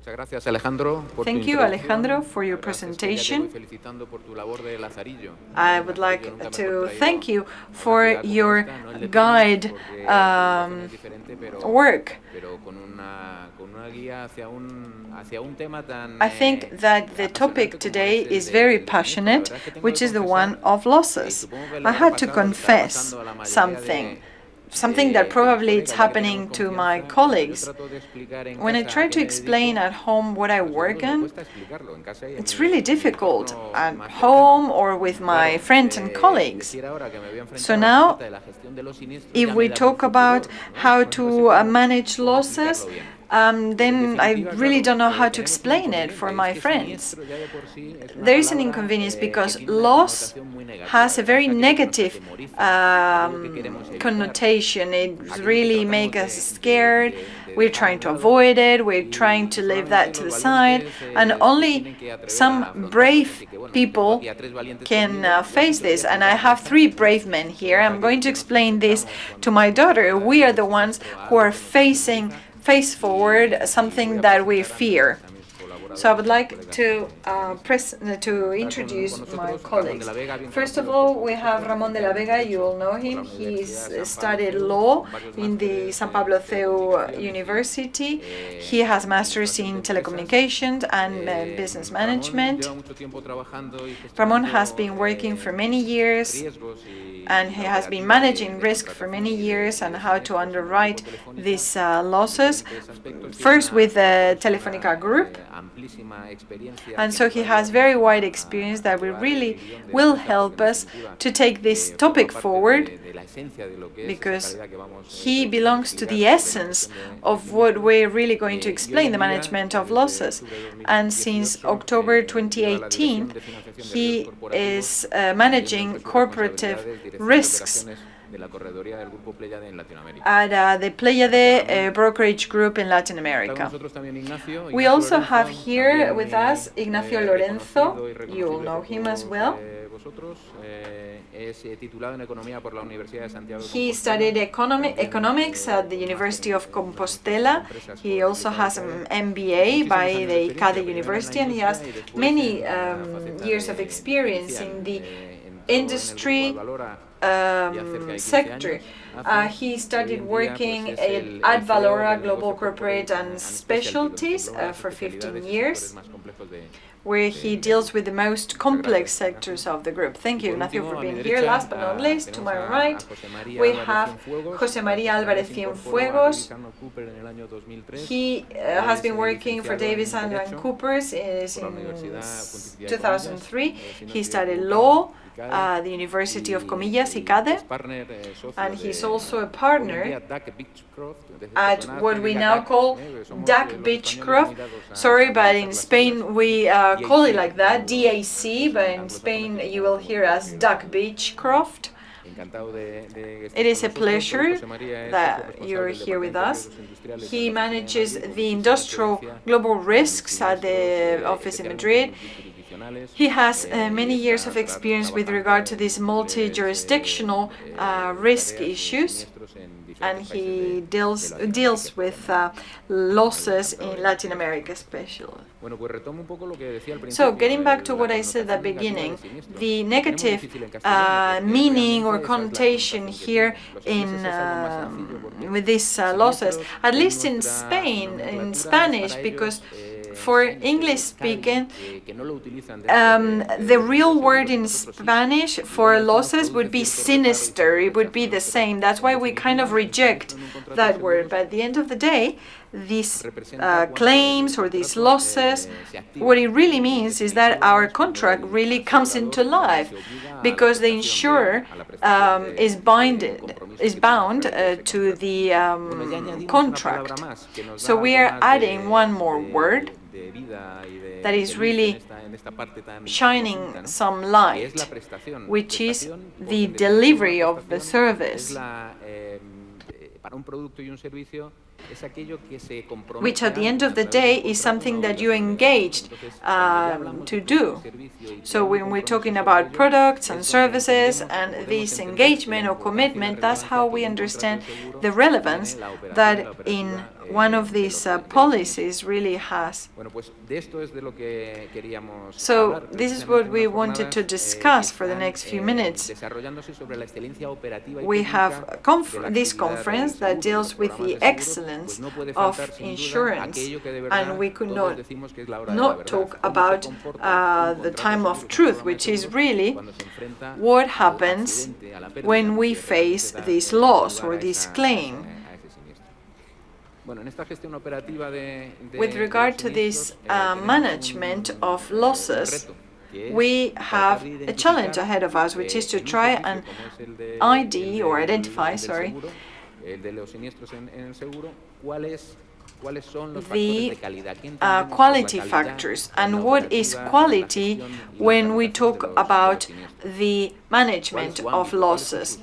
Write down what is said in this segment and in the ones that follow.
Thank you, Alejandro, for your presentation. I would like to thank you for your guide work. I think that the topic today is very passionate, which is the one of losses. I had to confess something that probably it's happening to my colleagues. When I try to explain at home what I work in, it's really difficult at home or with my friends and colleagues. So now, if we talk about how to manage losses, then I really don't know how to explain it for my friends. There is an inconvenience because loss has a very negative connotation. It really makes us scared. We're trying to avoid it. We're trying to leave that to the side. And only some brave people can face this. And I have 3 brave men here. I'm going to explain this to my daughter. We are the ones who are face forward something that we fear. So I would like to introduce my colleagues. First of all, we have Ramón de la Vega. You all know him. He's studied law in the San Pablo CEU University. He has masters in telecommunications and business management. Ramón has been working for many years, and he has been managing risk for many years and how to underwrite these losses, first with the Telefónica Group. And so he has very wide experience that really will help us to take this topic forward, because he belongs to the essence of what we're really going to explain, the management of losses. And since October 2018, he is managing corporative risks at the Pléyade brokerage group in Latin America. We also have here with us Ignacio Lorenzo. You all know him as well. He studied economics at the University of Compostela. He also has an MBA by the ICADE University, and he has many years of experience in the industry sector. He started working at Valora Global Corporate and Specialties for 15 years, where he deals with the most complex sectors of the group. Thank you, Ignacio, for being here. Last but not least, to my right, we have José María Álvarez Cienfuegos. He has been working for Davis and Coopers since 2003. He studied law at the University of Comillas, ICADE, and he's also a partner at what we now call DAC Beechcroft. Sorry, but in Spain we call it like that, DAC, but in Spain you will hear us DAC Beechcroft. It is a pleasure that you're here with us. He manages the industrial global risks at the office in Madrid. He has many years of experience with regard to these multi-jurisdictional risk issues, and he deals with losses in Latin America especially. So, getting back to what I said at the beginning, the negative meaning or connotation here with these losses, at least in Spain, in Spanish, because for English speaking, the real word in Spanish for losses would be sinister. It would be the same. That's why we kind of reject that word. But at the end of the day, these claims or these losses, what it really means is that our contract really comes into life, because the insurer is bound to the contract. So we are adding one more word that is really shining some light, which is the delivery of the service, which at the end of the day is something that you engaged to do. So when we're talking about products and services and this engagement or commitment, that's how we understand the relevance that in one of these policies really has. So this is what we wanted to discuss for the next few minutes. We have this conference that deals with the excellence of insurance, and we could not talk about the time of truth, which is really what happens when we face this loss or this claim. With regard to this management of losses, we have a challenge ahead of us, which is to try and identify the quality factors. And what is quality when we talk about the management of losses?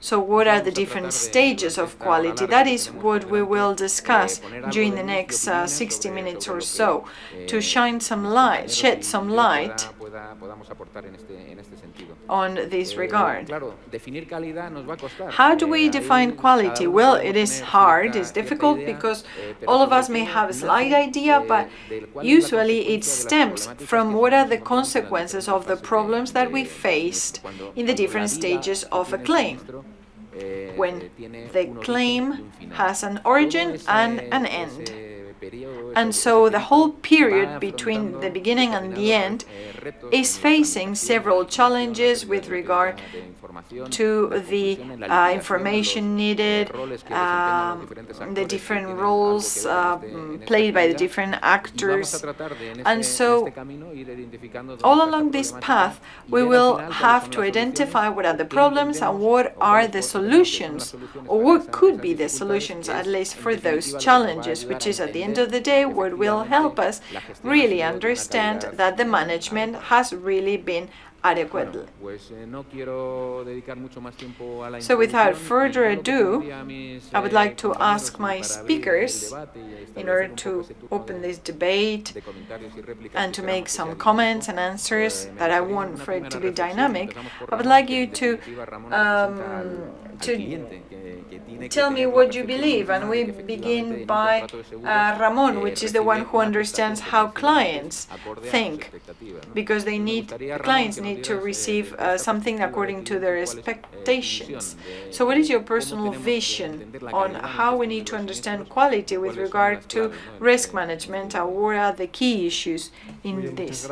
So what are the different stages of quality? That is what we will discuss during the next 60 minutes or so, to shed some light on this regard. How do we define quality? Well, it is hard, it's difficult, because all of us may have a slight idea, but usually it stems from what are the consequences of the problems that we faced in the different stages of a claim, when the claim has an origin and an end. And so the whole period between the beginning and the end is facing several challenges with regard to the information needed, the different roles played by the different actors. And so all along this path, we will have to identify what are the problems and what are the solutions, or what could be the solutions, at least for those challenges, which is at the end of the day what will help us really understand that the management has really been adequately. So without further ado, I would like to ask my speakers, in order to open this debate and to make some comments and answers that I want for it to be dynamic, I would like you to tell me what you believe, and we begin by Ramon, which is the one who understands how clients think, because clients need to receive something according to their expectations. So what is your personal vision on how we need to understand quality with regard to risk management, and what are the key issues in this?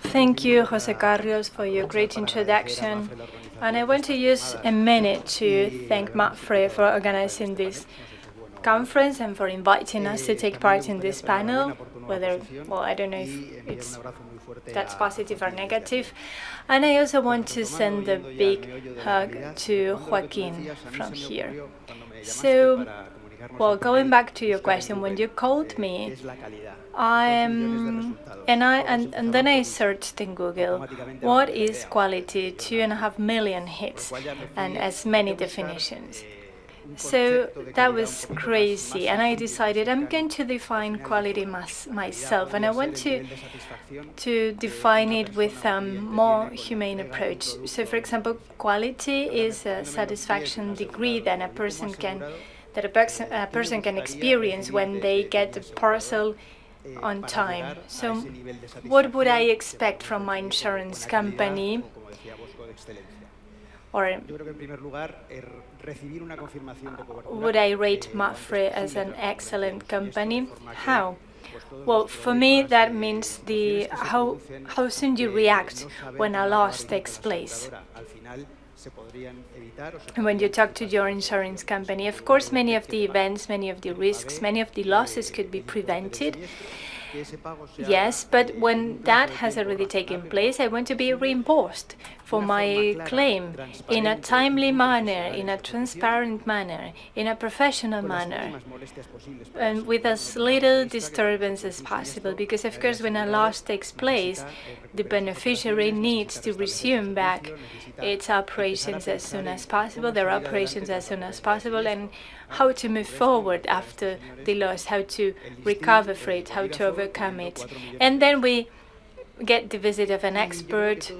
Thank you, José Carlos, for your great introduction. And I want to use a minute to thank MAPFRE for organizing this conference and for inviting us to take part in this panel, I don't know if that's positive or negative. And I also want to send a big hug to Joaquin from here. So, going back to your question, when you called me, and then I searched in Google, what is quality? 2.5 million hits and as many definitions. So that was crazy, and I decided I'm going to define quality myself, and I want to define it with a more humane approach. So, for example, quality is a satisfaction degree that a person can experience when they get the parcel on time. So what would I expect from my insurance company? Or would I rate MAPFRE as an excellent company? How? Well, for me, that means how soon you react when a loss takes place. And when you talk to your insurance company, of course, many of the events, many of the risks, many of the losses could be prevented. Yes, but when that has already taken place, I want to be reimbursed for my claim in a timely manner, in a transparent manner, in a professional manner, and with as little disturbance as possible. Because, of course, when a loss takes place, the beneficiary needs to resume back its operations as soon as possible, their operations as soon as possible, and how to move forward after the loss, how to recover from it, how to overcome it. And then we get the visit of an expert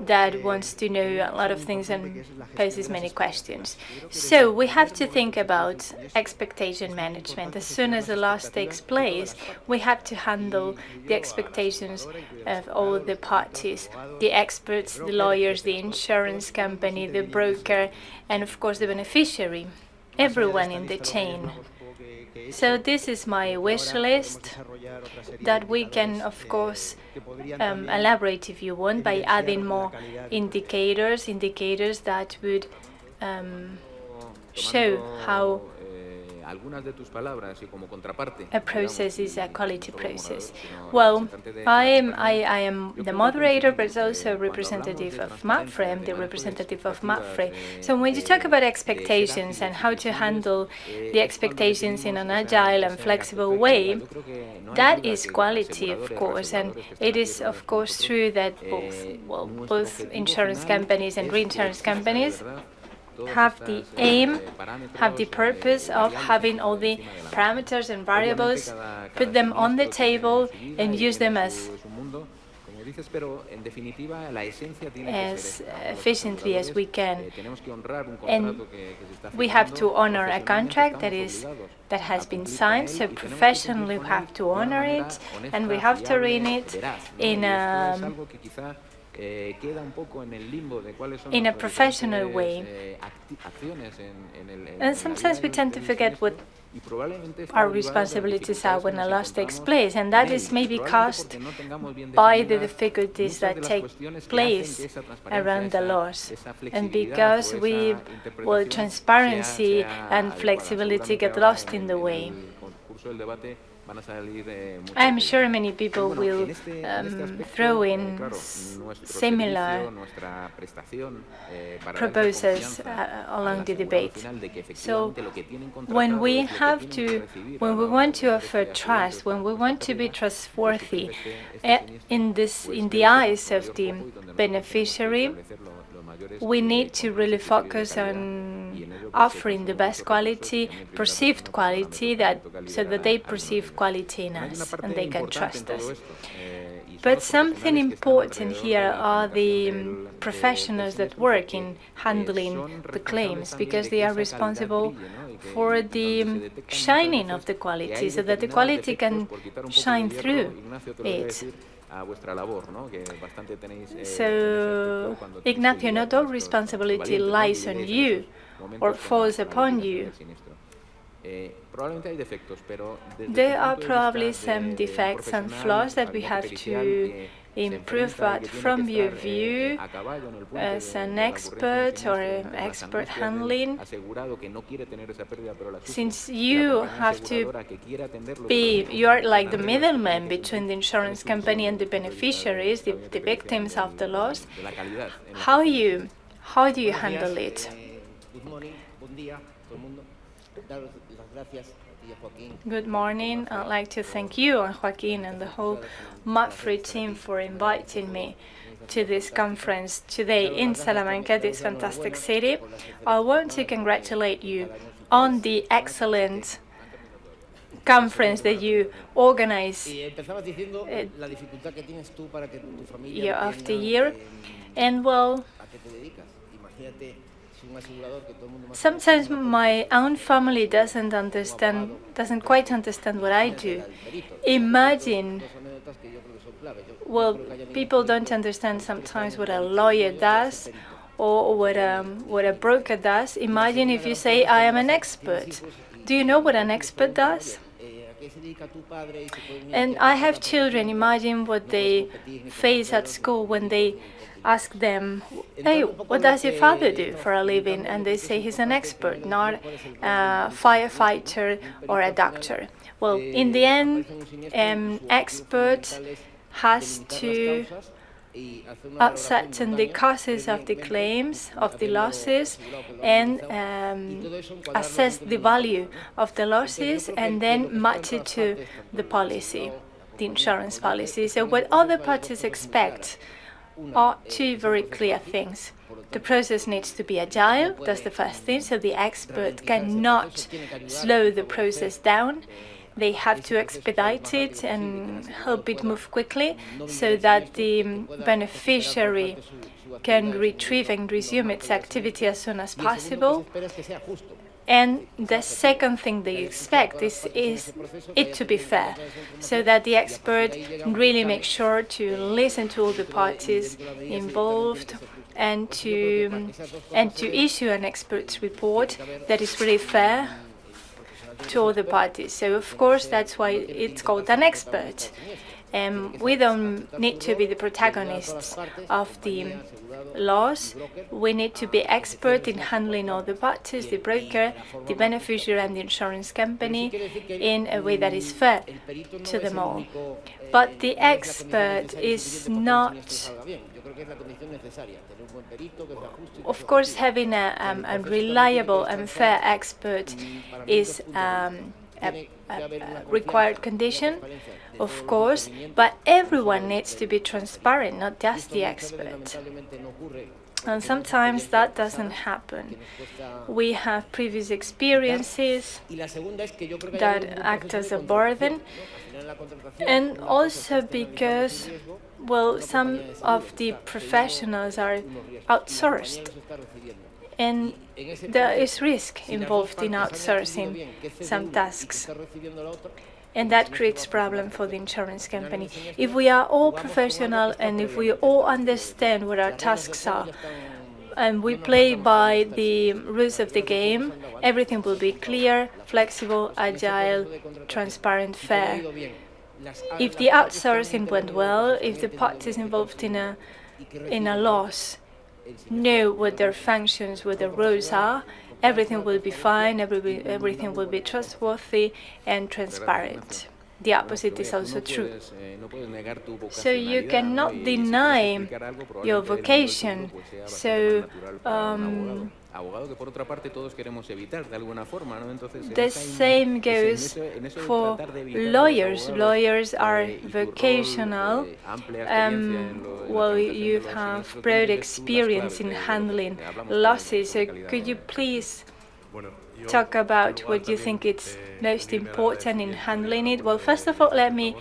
that wants to know a lot of things and poses many questions. So we have to think about expectation management. As soon as the loss takes place, we have to handle the expectations of all the parties, the experts, the lawyers, the insurance company, the broker, and of course the beneficiary, everyone in the chain. So this is my wish list that we can, of course, elaborate if you want by adding more indicators that would show how a process is a quality process. Well, I am the moderator, but also representative of MAPFRE. I'm the representative of MAPFRE. So when you talk about expectations and how to handle the expectations in an agile and flexible way, that is quality, of course. And it is, of course, true that both insurance companies and reinsurance companies have the aim, have the purpose of having all the parameters and variables, put them on the table and use them as efficiently as we can. And we have to honor a contract that has been signed, so professionally we have to honor it, and we have to read it in a professional way. And sometimes we tend to forget what our responsibilities are when a loss takes place, and that is maybe caused by the difficulties that take place around the loss. And because transparency and flexibility get lost in the way. I'm sure many people will throw in similar proposals along the debate. So when we want to offer trust, when we want to be trustworthy in the eyes of the beneficiary, we need to really focus on offering the best quality, perceived quality, so that they perceive quality in us and they can trust us. But something important here are the professionals that work in handling the claims, because they are responsible for the shining of the quality, so that the quality can shine through it. So, Ignacio, not all responsibility lies on you or falls upon you. There are probably some defects and flaws that we have to improve, but from your view as an expert or expert handling, since you have to you are like the middleman between the insurance company and the beneficiaries, the victims of the loss, how do you handle it? Good morning. I'd like to thank you and Joaquin and the whole MAPFRE team for inviting me to this conference today in Salamanca, this fantastic city. I want to congratulate you on the excellent conference that you organize year after year. And well, sometimes my own family doesn't quite understand what I do. Imagine, well, people don't understand sometimes what a lawyer does or what a broker does. Imagine if you say, I am an expert. Do you know what an expert does? And I have children. Imagine what they face at school when they ask them, hey, what does your father do for a living? And they say he's an expert, not a firefighter or a doctor. Well, in the end, an expert has to ascertain the causes of the claims, of the losses, and assess the value of the losses, and then match it to the policy, the insurance policy. So what other parties expect are two very clear things. The process needs to be agile, that's the first thing, so the expert cannot slow the process down. They have to expedite it and help it move quickly so that the beneficiary can retrieve and resume its activity as soon as possible. And the second thing they expect is it to be fair, so that the expert really makes sure to listen to all the parties involved and to issue an expert's report that is really fair to all the parties. So of course that's why it's called an expert. We don't need to be the protagonists of the laws. We need to be expert in handling all the parties, the broker, the beneficiary, and the insurance company in a way that is fair to them all. But the expert is not. Of course, having a reliable and fair expert is a required condition, of course, but everyone needs to be transparent, not just the expert. And sometimes that doesn't happen. We have previous experiences that act as a burden, and also because, well, some of the professionals are outsourced, and there is risk involved in outsourcing some tasks. And that creates problem for the insurance company. If we are all professional and if we all understand what our tasks are, and we play by the rules of the game, everything will be clear, flexible, agile, transparent, fair. If the outsourcing went well, if the parties involved in a loss know what their functions, what their roles are, everything will be fine, everything will be trustworthy and transparent. The opposite is also true. So you cannot deny your vocation. So the same goes for lawyers. Lawyers are vocational. Well, you have broad experience in handling losses. So could you please talk about what you think is most important in handling it? Well, first of all, let me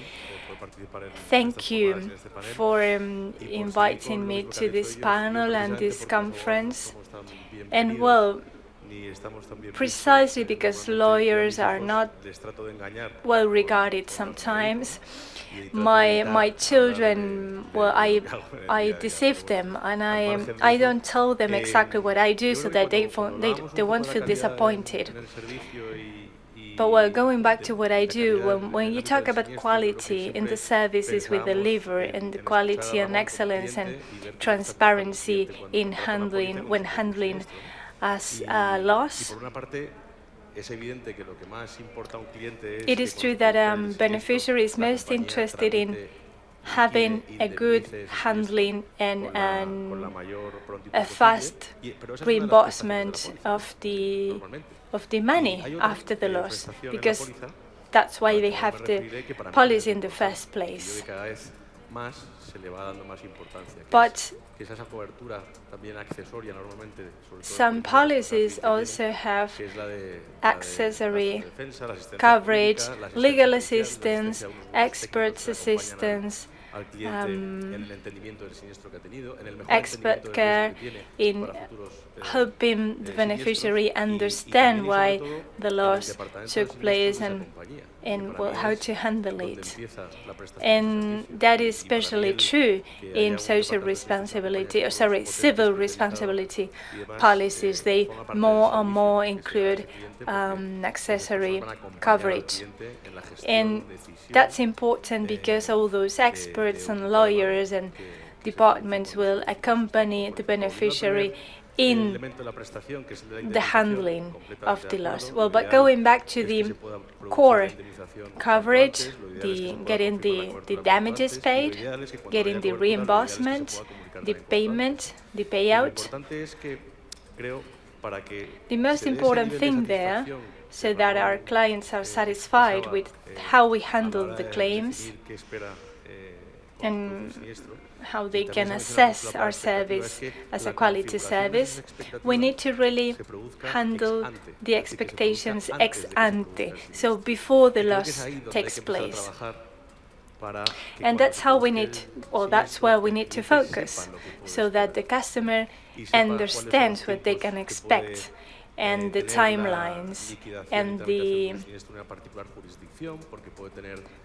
thank you for inviting me to this panel and this conference. And well, precisely because lawyers are not well regarded sometimes, my children, well, I deceive them, and I don't tell them exactly what I do so that they won't feel disappointed. But well, going back to what I do, when you talk about quality in the services we deliver, and the quality and excellence and transparency in handling, when handling as a loss, it is true that beneficiary is most interested in having a good handling and a fast reimbursement of the money after the loss, because that's why they have the policy in the first place. But some policies also have accessory coverage, legal assistance, experts assistance, expert care in helping the beneficiary understand why the loss took place and well, how to handle it. And that is especially true in social responsibility, civil responsibility policies. They more and more include accessory coverage. And that's important because all those experts and lawyers and departments will accompany the beneficiary in the handling of the loss. Well, but going back to the core coverage, getting the damages paid, getting the reimbursement, the payment, the payout, the most important thing there, so that our clients are satisfied with how we handle the claims, and how they can assess our service as a quality service, we need to really handle the expectations ex ante, so before the loss takes place. And that's how we need, or that's where we need to focus, so that the customer understands what they can expect, and the timelines, and the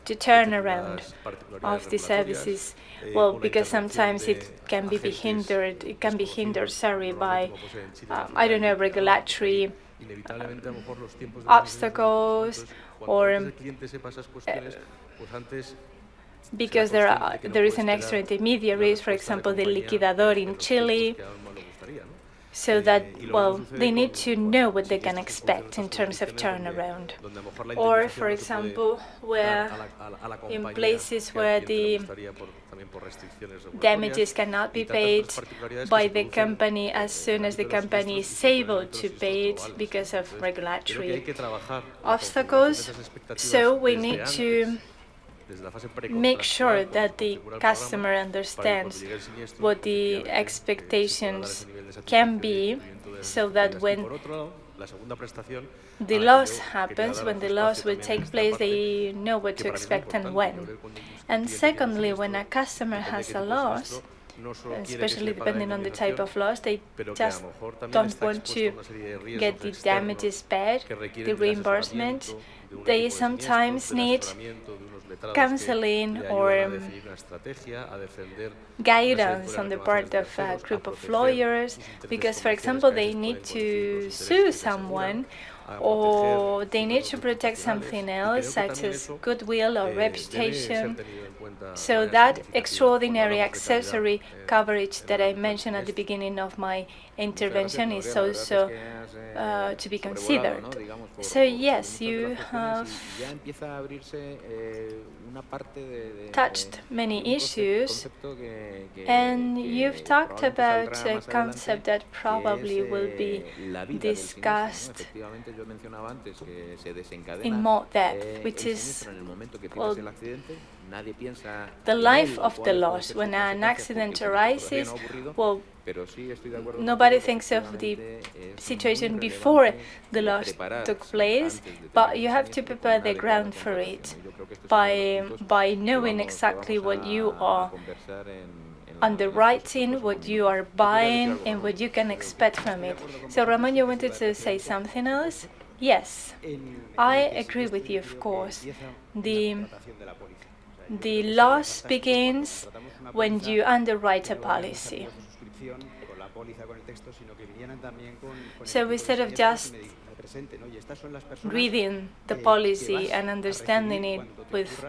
turnaround of the services. Well, because sometimes it can be hindered by, I don't know, regulatory obstacles, or because there is an extra intermediary, for example, the liquidador in Chile, so that, well, they need to know what they can expect in terms of turnaround. Or, for example, where in places where the damages cannot be paid by the company as soon as the company is able to pay it because of regulatory obstacles. So we need to make sure that the customer understands what the expectations can be, so that when the loss happens, when the loss will take place, they know what to expect and when. And secondly, when a customer has a loss, especially depending on the type of loss, they just don't want to get the damages paid, the reimbursement. They sometimes need counseling or guidance on the part of a group of lawyers, because, for example, they need to sue someone, or they need to protect something else, such as goodwill or reputation. So that extraordinary accessory coverage that I mentioned at the beginning of my intervention is also to be considered. So yes, you have touched many issues, and you've talked about a concept that probably will be discussed in more depth, which is, well, the life of the loss. When an accident arises, well, nobody thinks of the situation before the loss took place, but you have to prepare the ground for it by knowing exactly what you are underwriting, what you are buying, and what you can expect from it. So, Ramon, you wanted to say something else? Yes, I agree with you, of course. The loss begins when you underwrite a policy. So instead of just reading the policy and understanding it with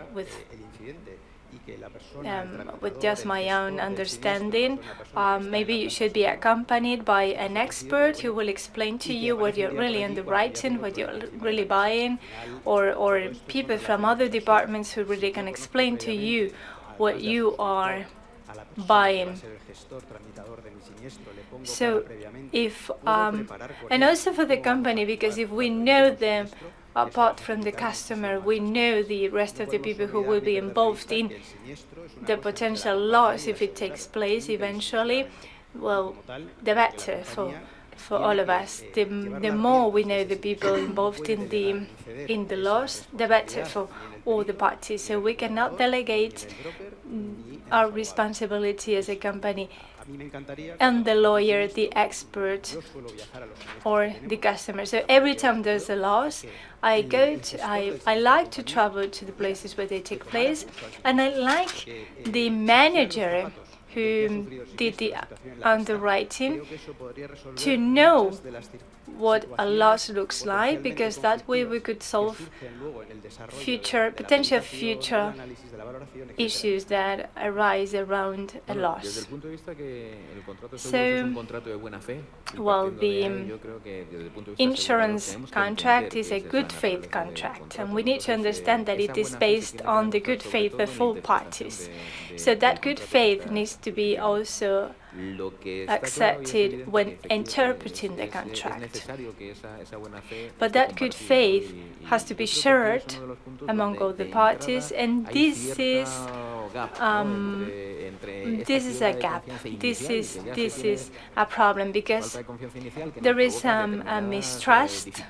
just my own understanding, maybe you should be accompanied by an expert who will explain to you what you're really underwriting, what you're really buying, or people from other departments who really can explain to you what you are buying. So if and also for the company, because if we know them apart from the customer, we know the rest of the people who will be involved in the potential loss if it takes place eventually, well, the better for all of us. The more we know the people involved in the loss, the better for all the parties. So we cannot delegate our responsibility as a company and the lawyer, the expert, or the customer. So every time there's a loss, I like to travel to the places where they take place, and I like the manager who did the underwriting to know what a loss looks like, because that way we could solve potential future issues that arise around a loss. So, well, the insurance contract is a good faith contract, and we need to understand that it is based on the good faith of all parties. So that good faith needs to be also accepted when interpreting the contract. But that good faith has to be shared among all the parties, and this is this is a gap. This is a problem because there is a mistrust,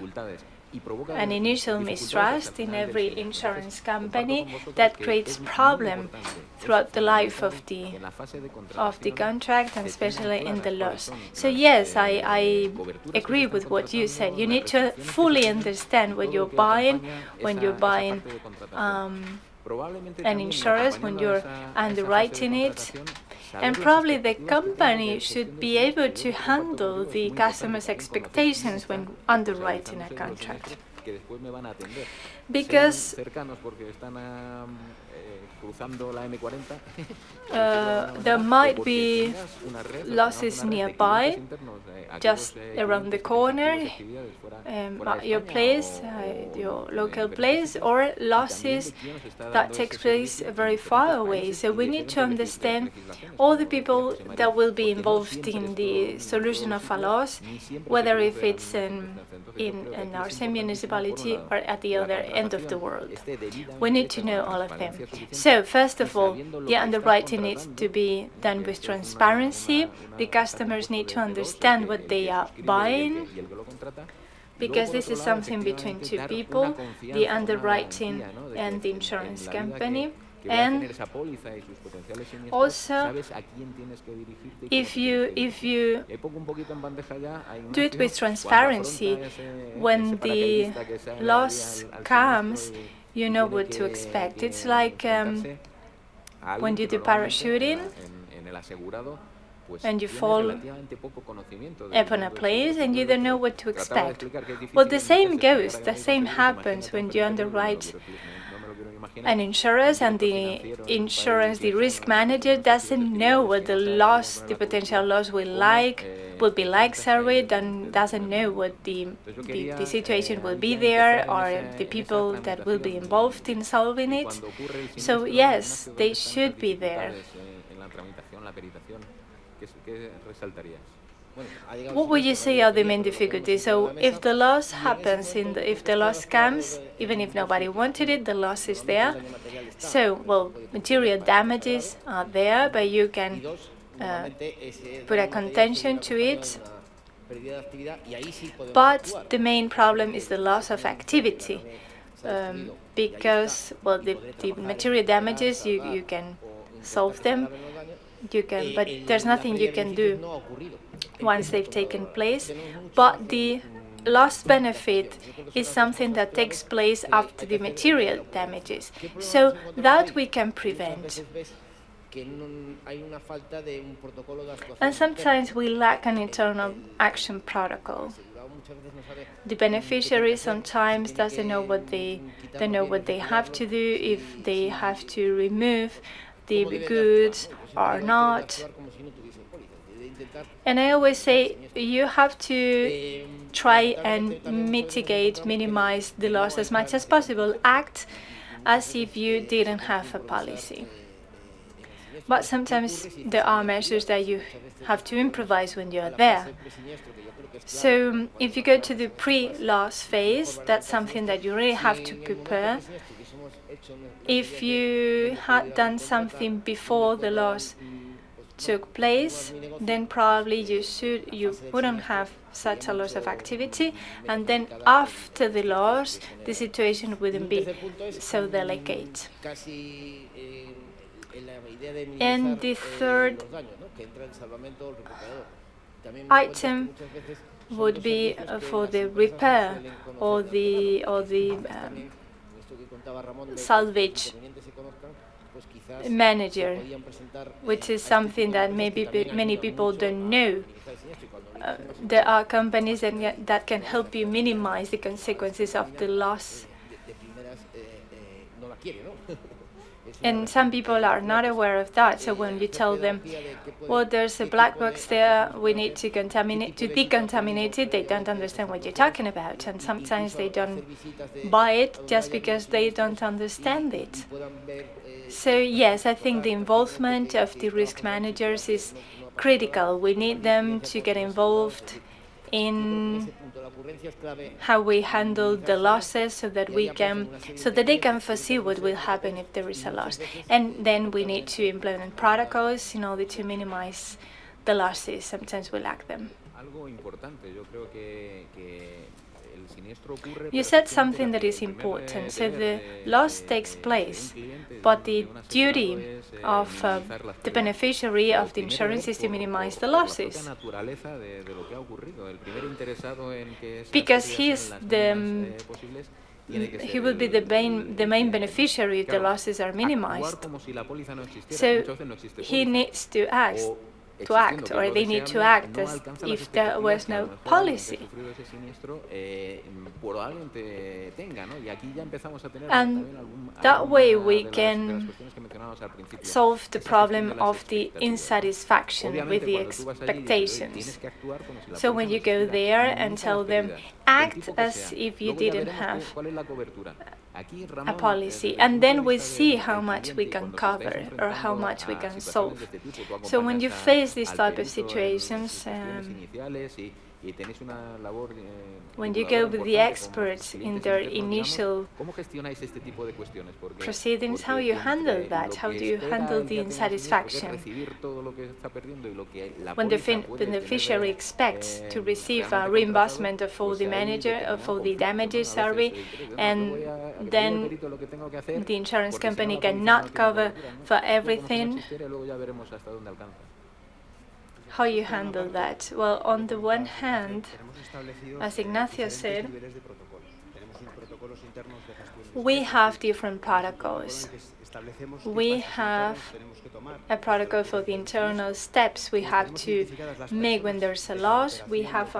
an initial mistrust in every insurance company that creates problem throughout the life of the contract, and especially in the loss. So yes, I agree with what you said. You need to fully understand what you're buying when you're buying an insurance, when you're underwriting it. And probably the company should be able to handle the customer's expectations when underwriting a contract. Because there might be losses nearby, just around the corner, at your place, your local place, or losses that take place very far away. So we need to understand all the people that will be involved in the solution of a loss, whether if it's in our same municipality or at the other end of the world. We need to know all of them. So first of all, the underwriting needs to be done with transparency. The customers need to understand what they are buying, because this is something between two people, the underwriting and the insurance company. And also, if you do it with transparency, when the loss comes, you know what to expect. It's like when you do parachuting and you fall upon a place and you don't know what to expect. Well, the same happens when you underwrite an insurance, and the risk manager doesn't know what the potential loss will be like, and doesn't know what the situation will be there, or the people that will be involved in solving it. So yes, they should be there. What would you say are the main difficulties? So if the loss happens, if the loss comes, even if nobody wanted it, the loss is there. So, well, material damages are there, but you can put a contention to it. But the main problem is the loss of activity, because, well, the material damages, you can solve them, but there's nothing you can do once they've taken place. But the loss benefit is something that takes place after the material damages, so that we can prevent. And sometimes we lack an internal action protocol. The beneficiary sometimes doesn't know what they have to do, if they have to remove the goods or not. And I always say you have to try and minimize the loss as much as possible. Act as if you didn't have a policy. But sometimes there are measures that you have to improvise when you're there. So if you go to the pre-loss phase, that's something that you really have to prepare. If you had done something before the loss took place, then probably you wouldn't have such a loss of activity, and then after the loss, the situation wouldn't be so delicate. And the third item would be for the repair or the salvage manager, which is something that maybe many people don't know. There are companies that can help you minimize the consequences of the loss. And some people are not aware of that, so when you tell them, well, there's a black box there, we need to decontaminate it, they don't understand what you're talking about, and sometimes they don't buy it just because they don't understand it. So yes, I think the involvement of the risk managers is critical. We need them to get involved in how we handle the losses so that they can foresee what will happen if there is a loss. And then we need to implement protocols in order to minimize the losses. Sometimes we lack them. You said something that is important. So the loss takes place, but the duty of the beneficiary of the insurance is to minimize the losses. Because he will be the main beneficiary if the losses are minimized. So he needs to act, or they need to act as if there was no policy. And that way we can solve the problem of the insatisfaction with the expectations. So when you go there and tell them, act as if you didn't have a policy, and then we see how much we can cover or how much we can solve. So when you face these type of situations, when you go with the experts in their initial proceedings, how you handle that? How do you handle the insatisfaction? When the beneficiary expects to receive a reimbursement of all the damages, and then the insurance company cannot cover for everything. How you handle that? Well, on the one hand, as Ignacio said, we have different protocols. We have a protocol for the internal steps we have to make when there's a loss. We have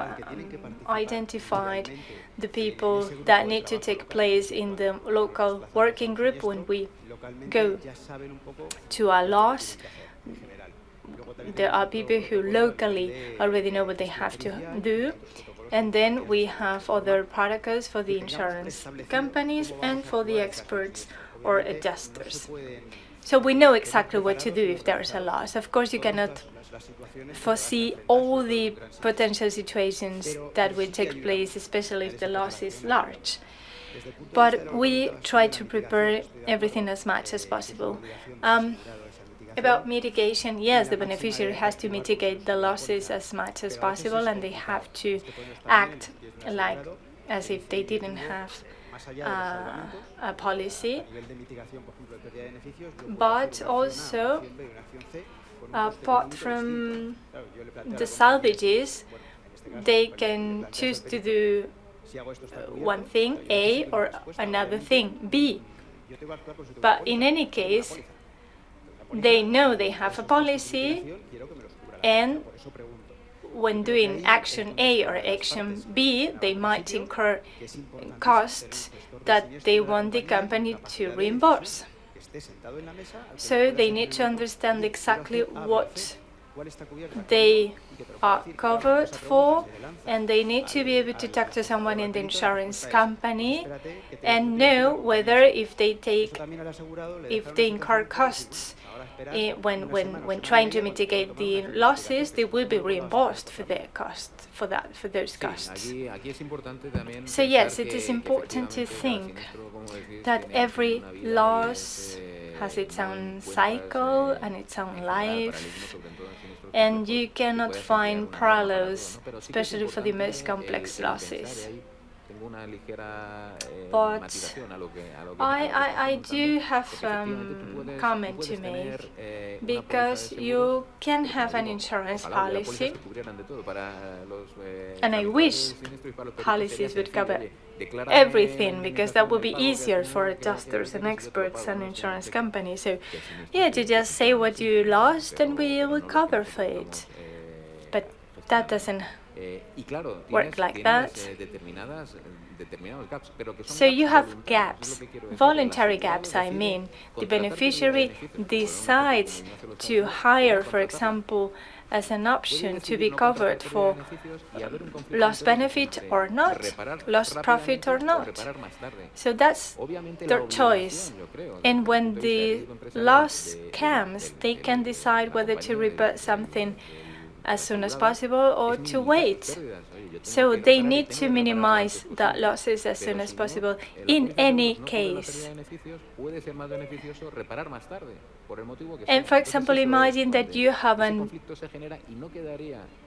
identified the people that need to take place in the local working group when we go to a loss. There are people who locally already know what they have to do. And then we have other protocols for the insurance companies and for the experts or adjusters. So we know exactly what to do if there is a loss. Of course, you cannot foresee all the potential situations that will take place, especially if the loss is large. But we try to prepare everything as much as possible. About mitigation, yes, the beneficiary has to mitigate the losses as much as possible, and they have to act like as if they didn't have a policy. But also, apart from the salvages, they can choose to do one thing, A, or another thing, B. But in any case, they know they have a policy, and when doing action A or action B, they might incur costs that they want the company to reimburse. So they need to understand exactly what they are covered for, and they need to be able to talk to someone in the insurance company and know whether if they incur costs when trying to mitigate the losses, they will be reimbursed for their costs, for those costs. So yes, it is important to think that every loss has its own cycle and its own life, and you cannot find parallels, especially for the most complex losses. But I do have comment to make, because you can have an insurance policy, and I wish policies would cover everything, because that would be easier for adjusters and experts and insurance companies. So yeah, to just say what you lost and we will cover for it. But that doesn't work like that. So you have gaps, voluntary gaps, I mean. The beneficiary decides to hire, for example, as an option to be covered for lost benefit or not, lost profit or not. So that's their choice. And when the loss comes, they can decide whether to report something as soon as possible or to wait. So they need to minimize the losses as soon as possible in any case. And for example, imagine that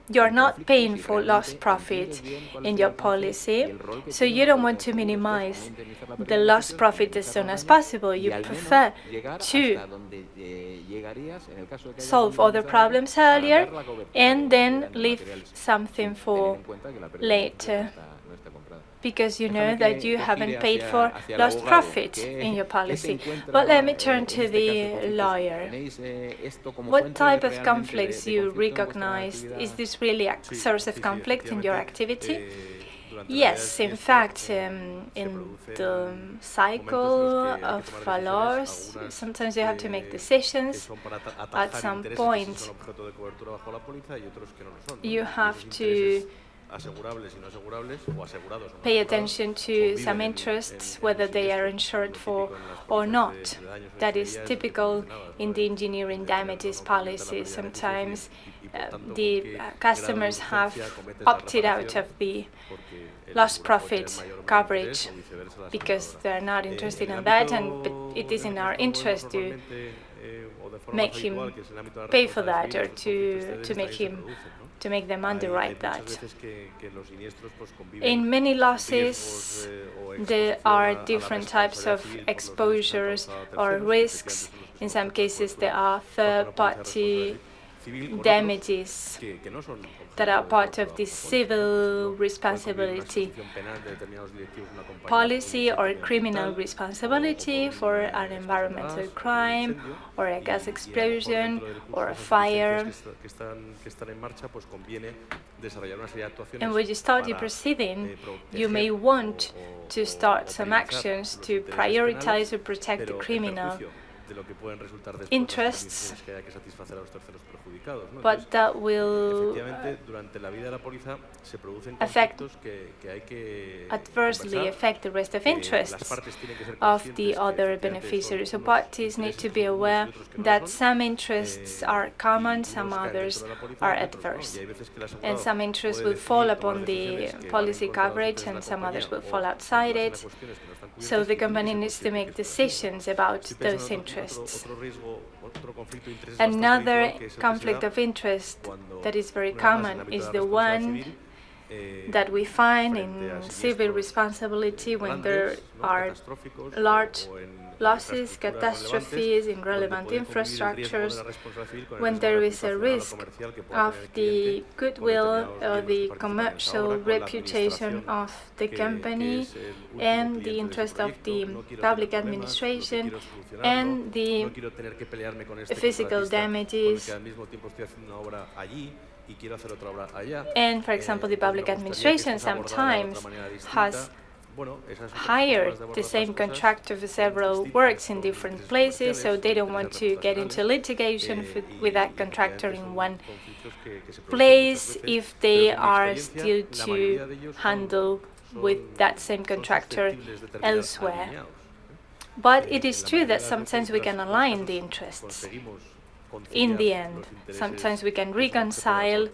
you're not paying for lost profit in your policy, so you don't want to minimize the lost profit as soon as possible. You prefer to solve other problems earlier and then leave something for later, because you know that you haven't paid for lost profit in your policy. But let me turn to the lawyer. What type of conflicts you recognize? Is this really a source of conflict in your activity? Yes, in fact, in the cycle of laws, sometimes you have to make decisions. At some point, you have to pay attention to some interests, whether they are insured for or not. That is typical in the engineering damages policy. Sometimes the customers have opted out of the lost profit coverage because they're not interested in that, and it is in our interest to make him pay for that, or to make them underwrite that. In many losses, there are different types of exposures or risks. In some cases, there are third-party damages that are part of the civil responsibility policy or criminal responsibility for an environmental crime or a gas explosion or a fire. And when you start the proceeding, you may want to start some actions to prioritize or protect the criminal interests, but that will adversely affect the rest of interests of the other beneficiaries. So parties need to be aware that some interests are common, some others are adverse, and some interests will fall upon the policy coverage and some others will fall outside it. So the company needs to make decisions about those interests. Another conflict of interest that is very common is the one that we find in civil responsibility when there are large losses, catastrophes in relevant infrastructures, when there is a risk of the goodwill or the commercial reputation of the company and the interest of the public administration and the physical damages. And for example, the public administration sometimes has hired the same contractor for several works in different places, so they don't want to get into litigation with that contractor in one place if they are still to handle with that same contractor elsewhere. But it is true that sometimes we can align the interests. In the end, sometimes we can reconcile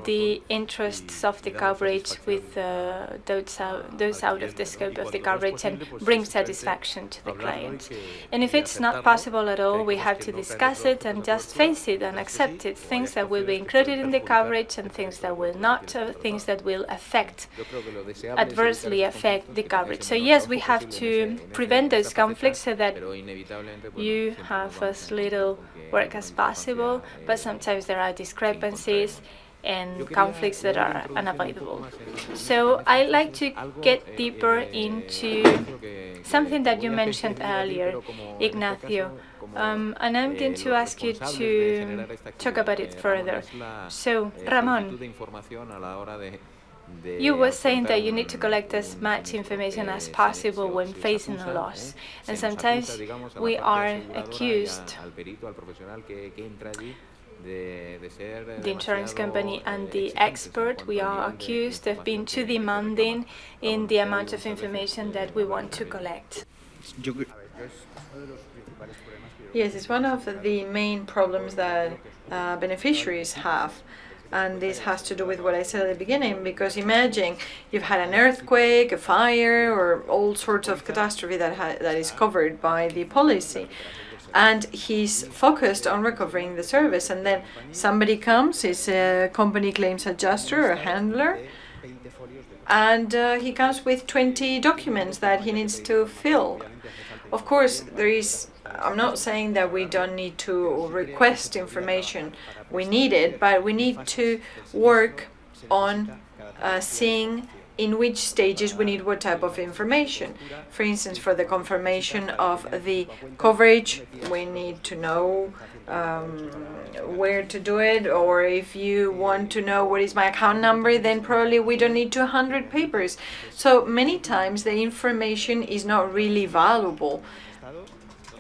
the interests of the coverage with those out of the scope of the coverage and bring satisfaction to the client. And if it's not possible at all, we have to discuss it and just face it and accept it. Things that will be included in the coverage and things that will not, things that will adversely affect the coverage. So yes, we have to prevent those conflicts so that you have as little work as possible, but sometimes there are discrepancies and conflicts that are unavoidable. So I'd like to get deeper into something that you mentioned earlier, Ignacio, and I'm going to ask you to talk about it further. So, Ramon, you were saying that you need to collect as much information as possible when facing a loss, and sometimes we are accused, the insurance company and the expert, we are accused of being too demanding in the amount of information that we want to collect. Yes, it's one of the main problems that beneficiaries have. And this has to do with what I said at the beginning, because imagine you've had an earthquake, a fire, or all sorts of catastrophe that is covered by the policy. And he's focused on recovering the service. And then somebody comes, is a company claims adjuster or handler, and he comes with 20 documents that he needs to fill. Of course, I'm not saying that we don't need to request information. We need it, but we need to work on seeing in which stages we need what type of information. For instance, for the confirmation of the coverage, we need to know where to do it, or if you want to know what is my account number, then probably we don't need 200 papers. So many times the information is not really valuable.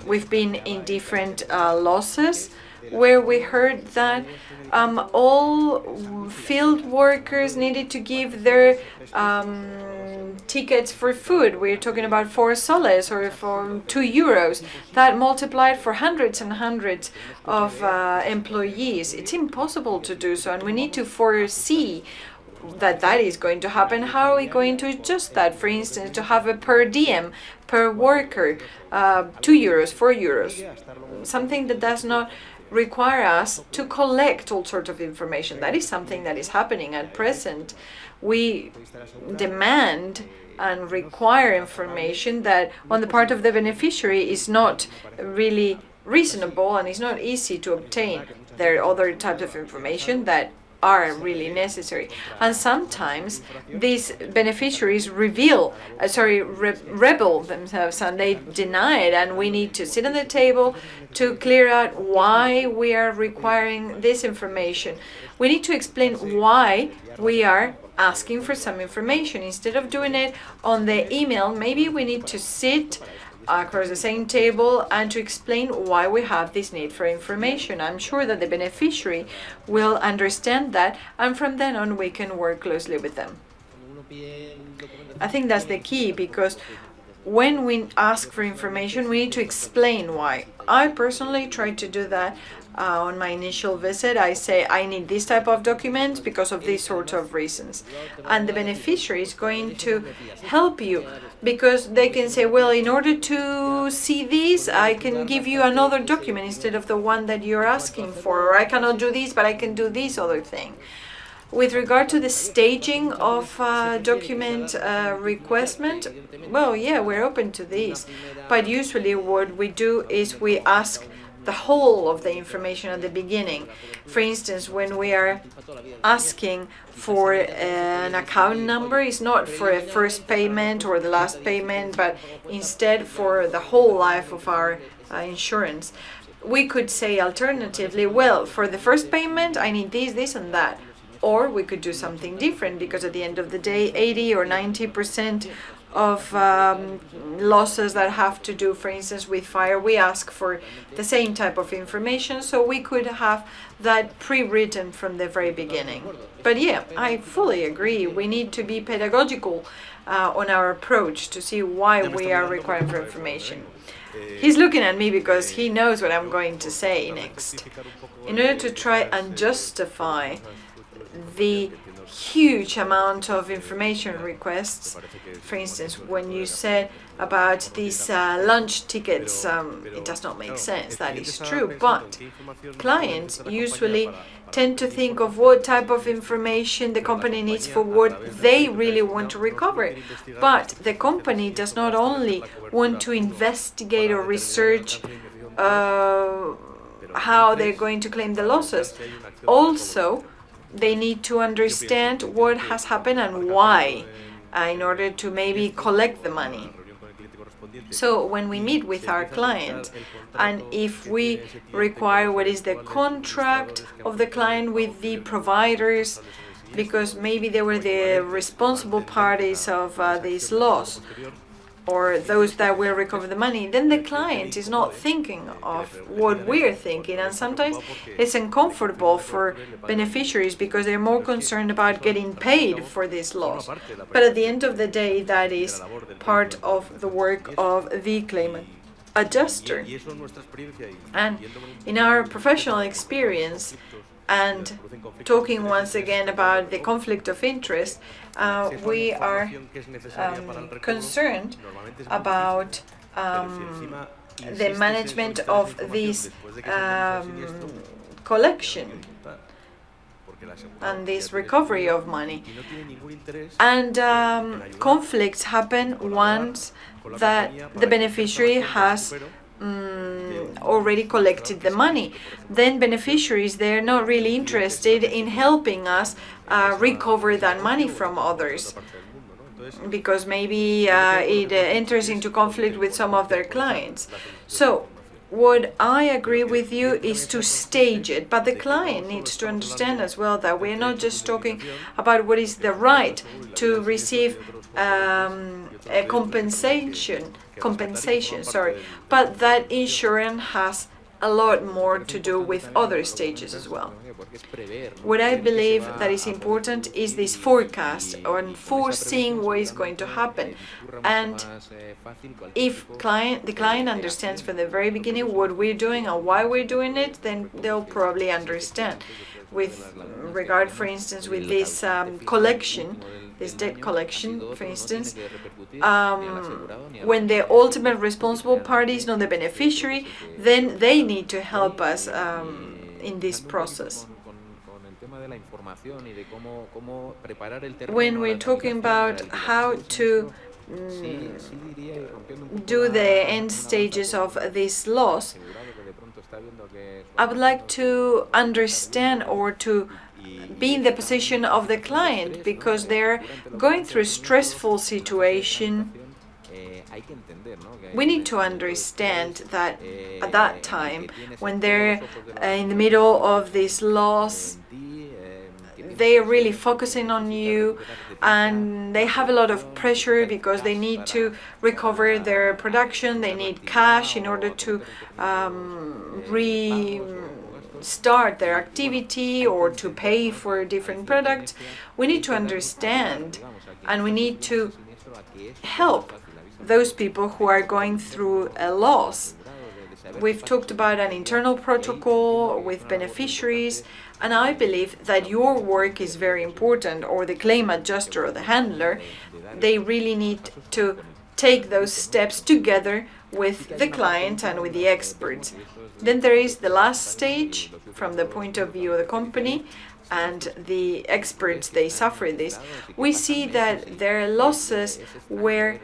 We've been in different losses where we heard that all field workers needed to give their tickets for food. We're talking about 4 soles or for 2 euros. That multiplied for hundreds and hundreds of employees. It's impossible to do so, and we need to foresee that is going to happen. How are we going to adjust that? For instance, to have a per diem per worker, 2 euros, 4 euros, something that does not require us to collect all sorts of information. That is something that is happening at present. We demand and require information that on the part of the beneficiary is not really reasonable and is not easy to obtain. There are other types of information that are really necessary, and sometimes these beneficiaries rebel themselves and they deny it, and we need to sit on the table to clear out why we are requiring this information. We need to explain why we are asking for some information. Instead of doing it on the email, maybe we need to sit across the same table and to explain why we have this need for information. I'm sure that the beneficiary will understand that, and from then on we can work closely with them. I think that's the key, because when we ask for information, we need to explain why. I personally try to do that on my initial visit. I say I need this type of documents because of these sorts of reasons, and the beneficiary is going to help you, because they can say, well, in order to see this, I can give you another document instead of the one that you're asking for, or I cannot do this, but I can do this other thing. With regard to the staging of document requestment, well, yeah, we're open to this, but usually what we do is we ask the whole of the information at the beginning. For instance, when we are asking for an account number, it's not for a first payment or the last payment, but instead for the whole life of our insurance. We could say alternatively, well, for the first payment, I need this, this, and that. Or we could do something different, because at the end of the day, 80 or 90% of losses that have to do, for instance, with fire, we ask for the same type of information, so we could have that pre-written from the very beginning. But yeah, I fully agree. We need to be pedagogical on our approach to see why we are requiring for information. He's looking at me because he knows what I'm going to say next. In order to try and justify the huge amount of information requests, for instance, when you said about these lunch tickets, it does not make sense. That is true, but clients usually tend to think of what type of information the company needs for what they really want to recover. But the company does not only want to investigate or research how they're going to claim the losses. Also, they need to understand what has happened and why, in order to maybe collect the money. So when we meet with our client, and if we require what is the contract of the client with the providers, because maybe they were the responsible parties of this loss, or those that will recover the money, then the client is not thinking of what we're thinking, and sometimes it's uncomfortable for beneficiaries because they're more concerned about getting paid for this loss. But at the end of the day, that is part of the work of the claimant adjuster. And in our professional experience, And talking once again about the conflict of interest, we are concerned about the management of this collection and this recovery of money. And conflicts happen once that the beneficiary has already collected the money. Then beneficiaries, they're not really interested in helping us recover that money from others, because maybe it enters into conflict with some of their clients. So what I agree with you is to stage it, but the client needs to understand as well that we're not just talking about what is the right to receive a compensation, but that insurance has a lot more to do with other stages as well. What I believe that is important is this forecast and foreseeing what is going to happen. And if the client understands from the very beginning what we're doing and why we're doing it, then they'll probably understand. With regard, for instance, with this collection, this debt collection, for instance, when the ultimate responsible party is not the beneficiary, then they need to help us in this process. When we're talking about how to do the end stages of this loss, I would like to understand or to be in the position of the client, because they're going through a stressful situation. We need to understand that at that time, when they're in the middle of this loss, they're really focusing on you, and they have a lot of pressure because they need to recover their production. They need cash in order to restart their activity or to pay for different products. We need to understand, and we need to help those people who are going through a loss. We've talked about an internal protocol with beneficiaries, and I believe that your work is very important, or the claim adjuster or the handler. They really need to take those steps together with the client and with the experts. Then there is the last stage from the point of view of the company, and the experts, they suffer this. We see that there are losses where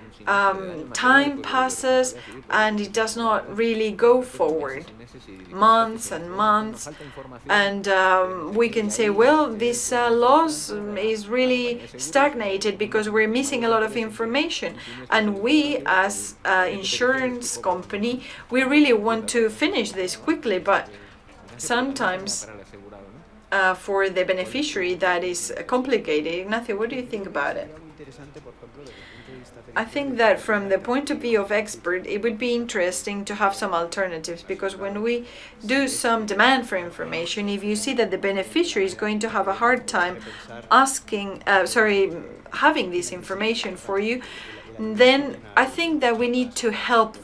time passes and it does not really go forward, months and months, and we can say, well, this loss is really stagnated because we're missing a lot of information, and we as insurance company, we really want to finish this quickly, but sometimes for the beneficiary that is complicated. Ignacio, what do you think about it? I think that from the point of view of expert, it would be interesting to have some alternatives, because when we do some demand for information, if you see that the beneficiary is going to have a hard time having this information for you, then I think that we need to help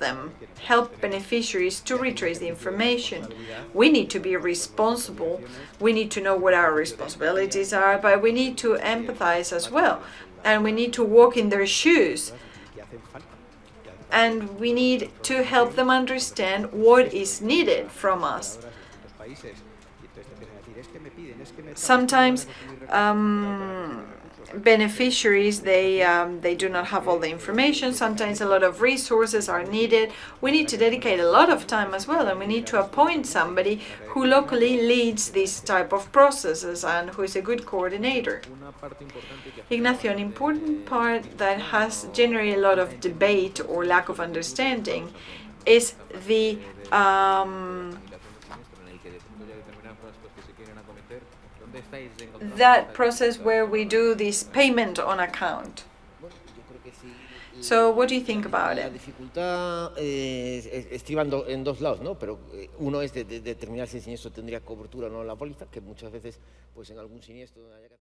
beneficiaries to retrace the information. We need to be responsible. We need to know what our responsibilities are, but we need to empathize as well. And we need to walk in their shoes. And we need to help them understand what is needed from us. Sometimes beneficiaries, they do not have all the information. Sometimes a lot of resources are needed. We need to dedicate a lot of time as well, and we need to appoint somebody who locally leads this type of processes and who is a good coordinator. Ignacio, an important part that has generated a lot of debate or lack of understanding is the that process where we do this payment on account. So what do you think about it? La dificultad estriba en dos lados, ¿no? Pero uno es de determinar si el siniestro tendría cobertura o no en la póliza, que muchas veces, pues en algún siniestro haya que